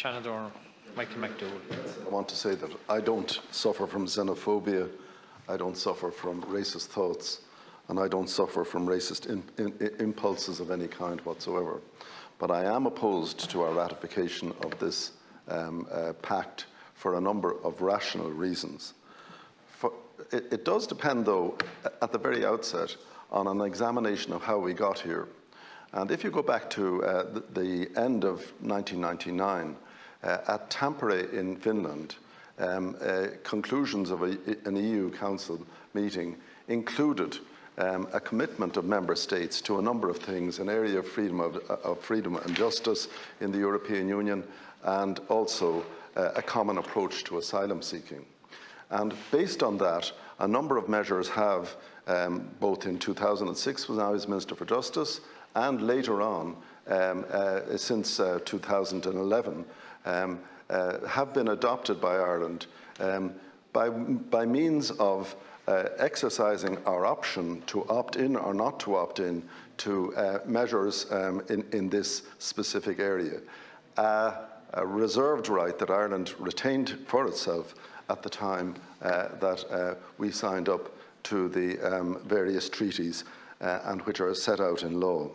Shannon Michael McDowell. I want to say that I don't suffer from xenophobia, I don't suffer from racist thoughts, and I don't suffer from racist impulses of any kind whatsoever. But I am opposed to our ratification of this pact for a number of rational reasons. It does depend, though, at the very outset, on an examination of how we got here. And if you go back to the end of 1999, at Tampere in Finland, conclusions of an EU Council meeting included a commitment of member states to a number of things, an area of freedom and justice in the European Union, and also a common approach to asylum seeking. And based on that, a number of measures have, both in 2006 when I was Minister for Justice, and later on, since 2011, have been adopted by Ireland by means of exercising our option to opt in or not to opt in to measures in this specific area. A reserved right that Ireland retained for itself at the time that we signed up to the various treaties and which are set out in law.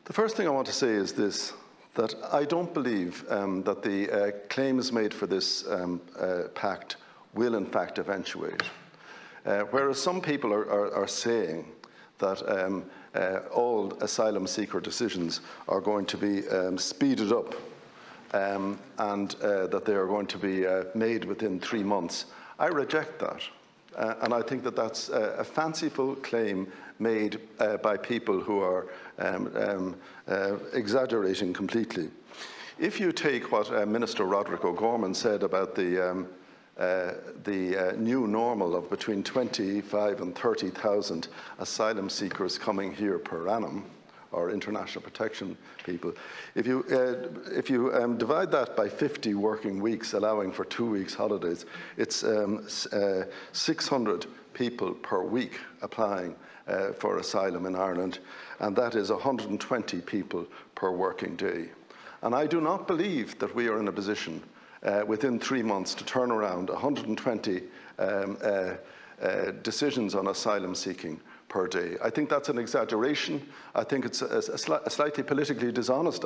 The first thing I want to say is this, that I don't believe that the claims made for this pact will in fact eventuate. Whereas some people are saying that all asylum seeker decisions are going to be speeded up and that they are going to be made within 3 months, I reject that. And I think that that's a fanciful claim made by people who are exaggerating completely. If you take what Minister Roderick O'Gorman said about the new normal of between 25 and 30,000 asylum seekers coming here per annum, or international protection people, if you divide that by 50 working weeks, allowing for 2 weeks holidays, it's 600 people per week applying for asylum in Ireland, and that is 120 people per working day. And I do not believe that we are in a position within 3 months to turn around 120 decisions on asylum seeking per day. I think that's an exaggeration. I think it's a slightly politically dishonest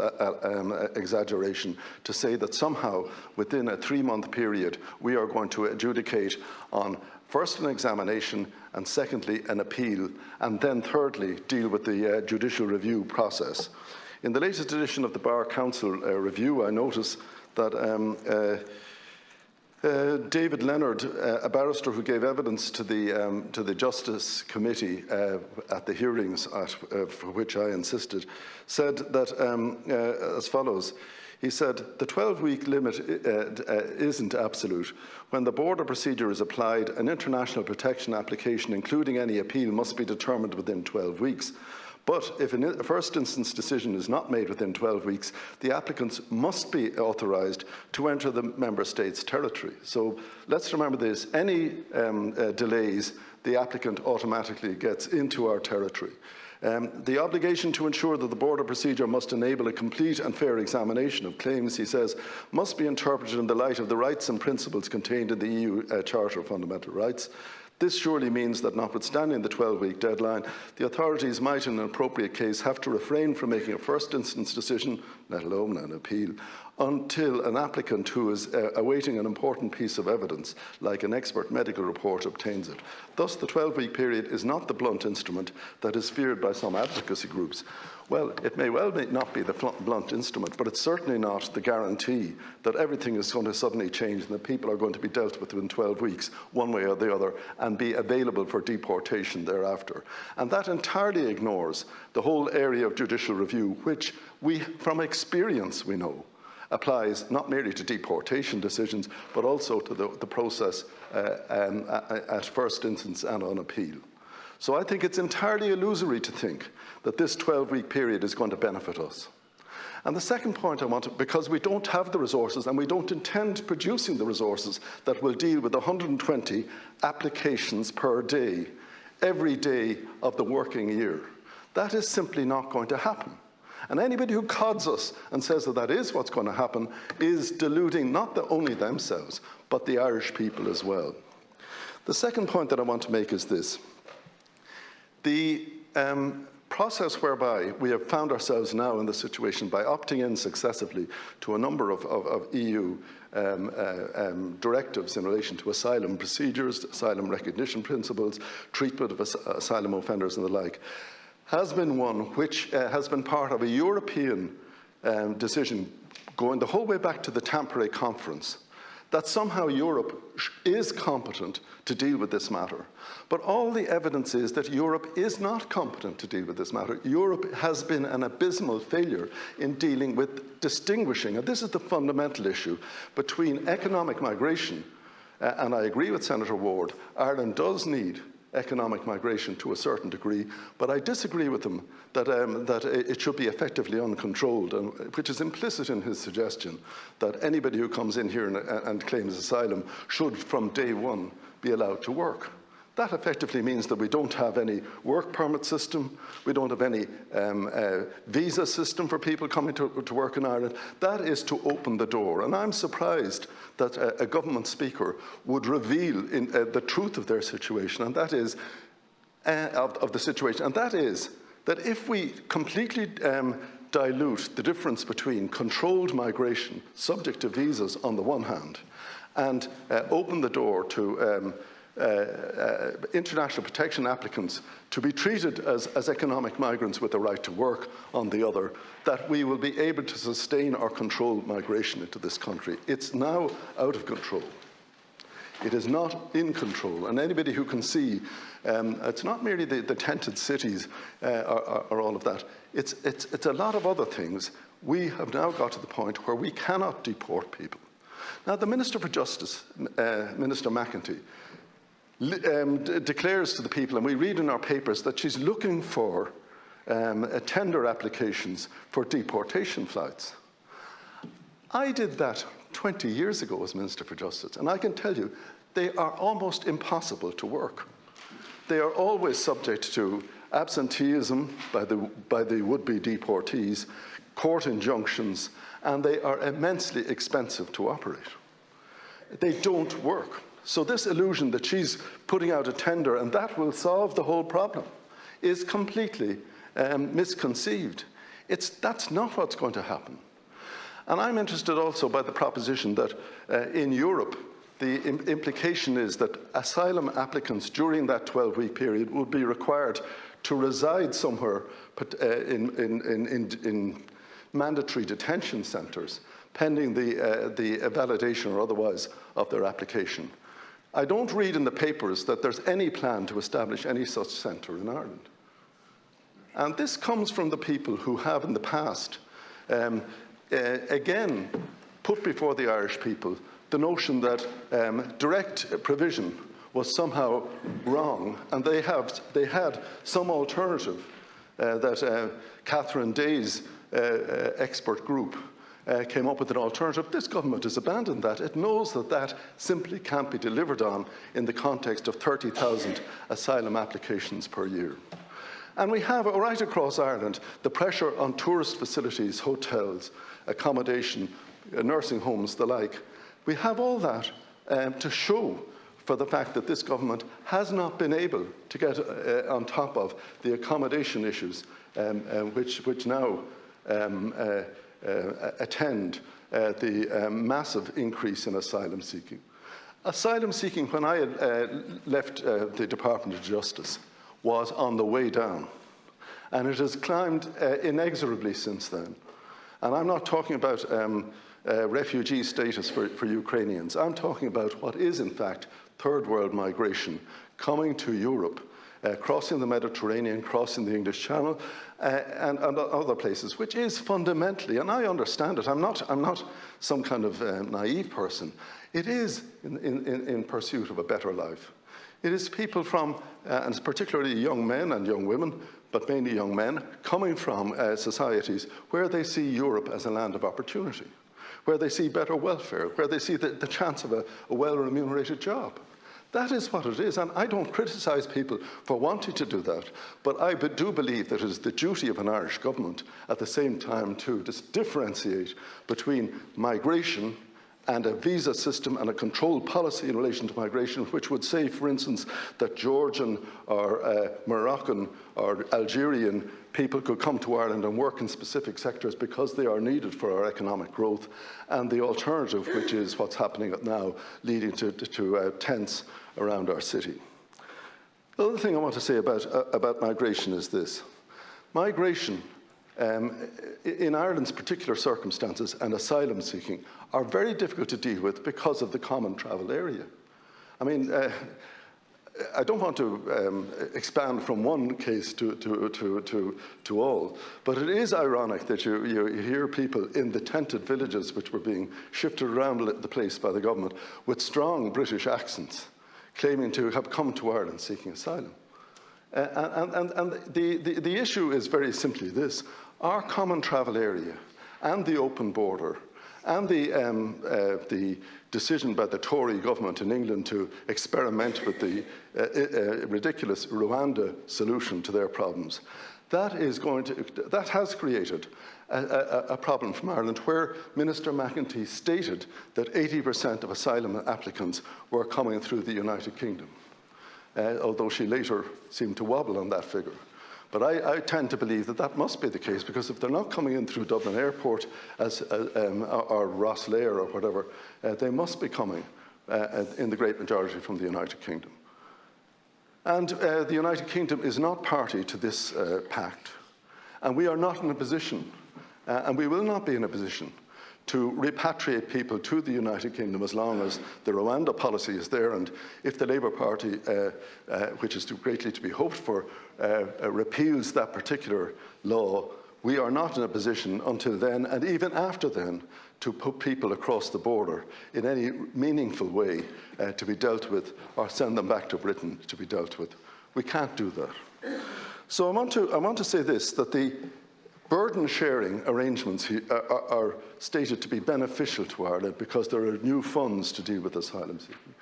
exaggeration to say that somehow within a 3-month period we are going to adjudicate on first an examination and secondly an appeal and then thirdly deal with the judicial review process. In the latest edition of the Bar Council review, I notice that David Leonard, a barrister who gave evidence to the Justice Committee at the hearings for which I insisted, said that as follows. He said, the 12-week limit isn't absolute. When the border procedure is applied, an international protection application, including any appeal, must be determined within 12 weeks. But if a first instance decision is not made within 12 weeks, the applicants must be authorised to enter the member state's territory. So let's remember this, any delays, the applicant automatically gets into our territory. The obligation to ensure that the border procedure must enable a complete and fair examination of claims, he says, must be interpreted in the light of the rights and principles contained in the EU Charter of Fundamental Rights. This surely means that notwithstanding the 12-week deadline, the authorities might in an appropriate case have to refrain from making a first instance decision, let alone an appeal, until an applicant who is awaiting an important piece of evidence, like an expert medical report, obtains it. Thus, the 12-week period is not the blunt instrument that is feared by some advocacy groups. Well, it may well not be the blunt instrument, but it's certainly not the guarantee that everything is going to suddenly change and that people are going to be dealt with within 12 weeks, one way or the other, and be available for deportation thereafter. And that entirely ignores the whole area of judicial review, which we, from experience, we know, applies not merely to deportation decisions, but also to the process at first instance and on appeal. So I think it's entirely illusory to think that this 12-week period is going to benefit us. And the second point I want to, because we don't have the resources and we don't intend producing the resources that will deal with 120 applications per day, every day of the working year. That is simply not going to happen. And anybody who cods us and says that that is what's going to happen is deluding not only themselves, but the Irish people as well. The second point that I want to make is this. The process whereby we have found ourselves now in the situation by opting in successively to a number of EU directives in relation to asylum procedures, asylum recognition principles, treatment of asylum offenders and the like, has been one which has been part of a European decision going the whole way back to the Tampere Conference, that somehow Europe is competent to deal with this matter. But all the evidence is that Europe is not competent to deal with this matter. Europe has been an abysmal failure in dealing with distinguishing, and this is the fundamental issue, between economic migration, and I agree with Senator Ward, Ireland does need economic migration to a certain degree, but I disagree with him that it should be effectively uncontrolled, which is implicit in his suggestion that anybody who comes in here and claims asylum should from day one be allowed to work. That effectively means that we don't have any work permit system, we don't have any visa system for people coming to work in Ireland. That is to open the door. And I'm surprised that a government speaker would reveal the truth of their situation, and that is, of the situation, and that is that if we completely dilute the difference between controlled migration, subject to visas on the one hand, and open the door to international protection applicants to be treated as economic migrants with the right to work on the other, that we will be able to sustain or control migration into this country. It's now out of control. It is not in control. And anybody who can see, it's not merely the tented cities or all of that. It's a lot of other things. We have now got to the point where we cannot deport people. Now, the Minister for Justice, Minister McEntee, declares to the people, and we read in our papers, that she's looking for tender applications for deportation flights. I did that 20 years ago as Minister for Justice, and I can tell you they are almost impossible to work. They are always subject to absenteeism by the would-be deportees, court injunctions, and they are immensely expensive to operate. They don't work. So this illusion that she's putting out a tender and that will solve the whole problem is completely misconceived. That's not what's going to happen. And I'm interested also by the proposition that in Europe, the implication is that asylum applicants during that 12-week period would be required to reside somewhere in mandatory detention centres, pending the validation or otherwise of their application. I don't read in the papers that there's any plan to establish any such centre in Ireland. And this comes from the people who have in the past, again, put before the Irish people the notion that direct provision was somehow wrong, and they had some alternative that Catherine Day's expert group came up with an alternative. This government has abandoned that. It knows that that simply can't be delivered on in the context of 30,000 asylum applications per year. And we have, right across Ireland, the pressure on tourist facilities, hotels, accommodation, nursing homes, the like. We have all that to show for the fact that this government has not been able to get on top of the accommodation issues which now attend the massive increase in asylum seeking. Asylum seeking, when I left the Department of Justice, was on the way down. And it has climbed inexorably since then. And I'm not talking about refugee status for Ukrainians. I'm talking about what is, in fact, third world migration coming to Europe, crossing the Mediterranean, crossing the English Channel, and other places, which is fundamentally, and I understand it, I'm not some kind of naive person, it is in pursuit of a better life. It is people from, and particularly young men and young women, but mainly young men, coming from societies where they see Europe as a land of opportunity, where they see better welfare, where they see the chance of a well-remunerated job. That is what it is, and I don't criticise people for wanting to do that, but I do believe that it is the duty of an Irish government at the same time to differentiate between migration and a visa system and a control policy in relation to migration, which would say, for instance, that Georgian or Moroccan or Algerian people could come to Ireland and work in specific sectors because they are needed for our economic growth, and the alternative, which is what's happening now, leading to tents around our city. The other thing I want to say about migration is this. Migration, in Ireland's particular circumstances, and asylum seeking are very difficult to deal with because of the common travel area. I mean, I don't want to expand from one case to all, but it is ironic that you hear people in the tented villages which were being shifted around the place by the government with strong British accents, claiming to have come to Ireland seeking asylum. And the issue is very simply this. Our common travel area and the open border and the decision by the Tory government in England to experiment with the ridiculous Rwanda solution to their problems, that has created a problem from Ireland, where Minister McEntee stated that 80% of asylum applicants were coming through the United Kingdom, although she later seemed to wobble on that figure. But I tend to believe that that must be the case, because if they're not coming in through Dublin Airport or Rosslare or whatever, they must be coming in the great majority from the United Kingdom. And the United Kingdom is not party to this pact. And we are not in a position, and we will not be in a position, to repatriate people to the United Kingdom as long as the Rwanda policy is there. And if the Labour Party, which is greatly to be hoped for, repeals that particular law, we are not in a position until then, and even after then, to put people across the border in any meaningful way to be dealt with, or send them back to Britain to be dealt with. We can't do that. So I want to say this, that the burden-sharing arrangements are stated to be beneficial to Ireland because there are new funds to deal with asylum seeking.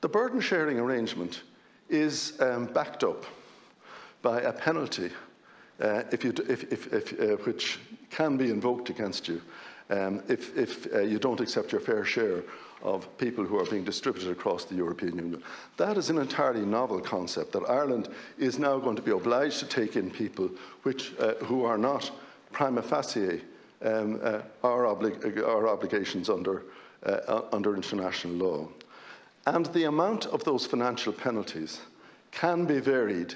The burden-sharing arrangement is backed up by a penalty which can be invoked against you if you don't accept your fair share of people who are being distributed across the European Union. That is an entirely novel concept, that Ireland is now going to be obliged to take in people who are not prima facie our obligations under international law. And the amount of those financial penalties can be varied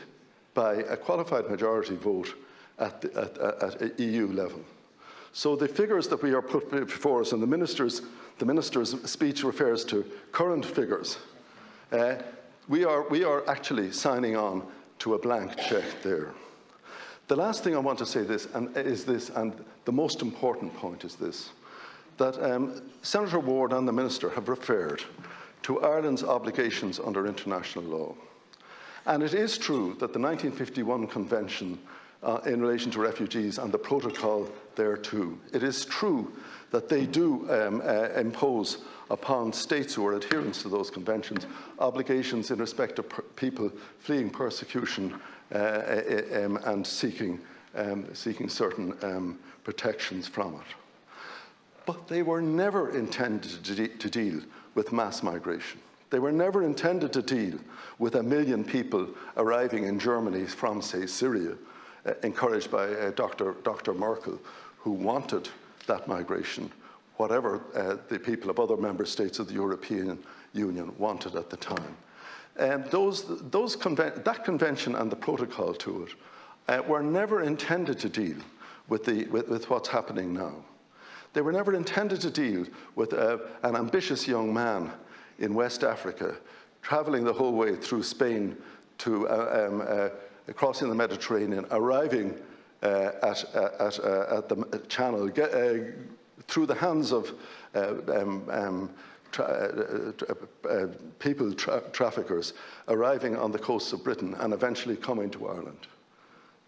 by a qualified majority vote at EU level. So the figures that we are put before us, and the minister's speech refers to current figures, we are actually signing on to a blank check there. The last thing I want to say is this, and the most important point is this, that Senator Ward and the Minister have referred to Ireland's obligations under international law. And it is true that the 1951 Convention in relation to refugees and the protocol thereto, it is true that they do impose upon states who are adherents to those conventions obligations in respect of people fleeing persecution and seeking certain protections from it. But they were never intended to deal with mass migration. They were never intended to deal with 1 million people arriving in Germany from, say, Syria, encouraged by Dr. Merkel, who wanted that migration, whatever the people of other member states of the European Union wanted at the time. That convention and the protocol to it were never intended to deal with what's happening now. They were never intended to deal with an ambitious young man in West Africa traveling the whole way through Spain to crossing the Mediterranean, arriving at the Channel, through the hands of people traffickers, arriving on the coasts of Britain and eventually coming to Ireland.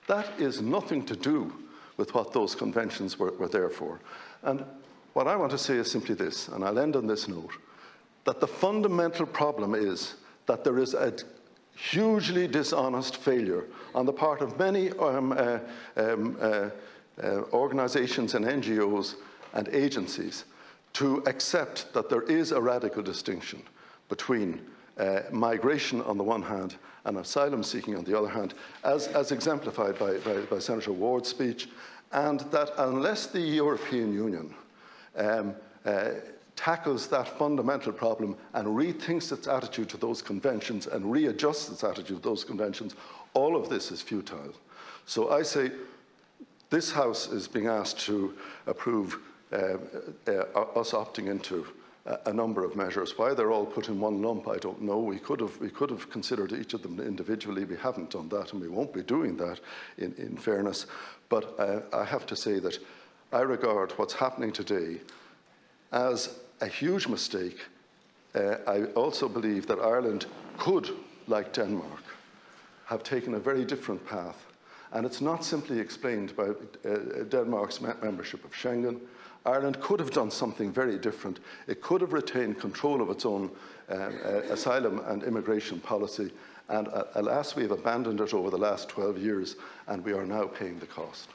That is nothing to do with what those conventions were there for. And what I want to say is simply this, and I'll end on this note. that the fundamental problem is that there is a hugely dishonest failure on the part of many organisations and NGOs and agencies to accept that there is a radical distinction between migration on the one hand and asylum seeking on the other hand, as exemplified by Senator Ward's speech, and that unless the European Union tackles that fundamental problem and rethinks its attitude to those conventions and readjusts its attitude to those conventions, all of this is futile. So I say this House is being asked to approve us opting into a number of measures. Why they're all put in one lump, I don't know. We could have considered each of them individually. We haven't done that, and we won't be doing that in fairness. But I have to say that I regard what's happening today as a huge mistake. I also believe that Ireland could, like Denmark, have taken a very different path. And it's not simply explained by Denmark's membership of Schengen. Ireland could have done something very different. It could have retained control of its own asylum and immigration policy. And alas, we have abandoned it over the last 12 years, and we are now paying the cost.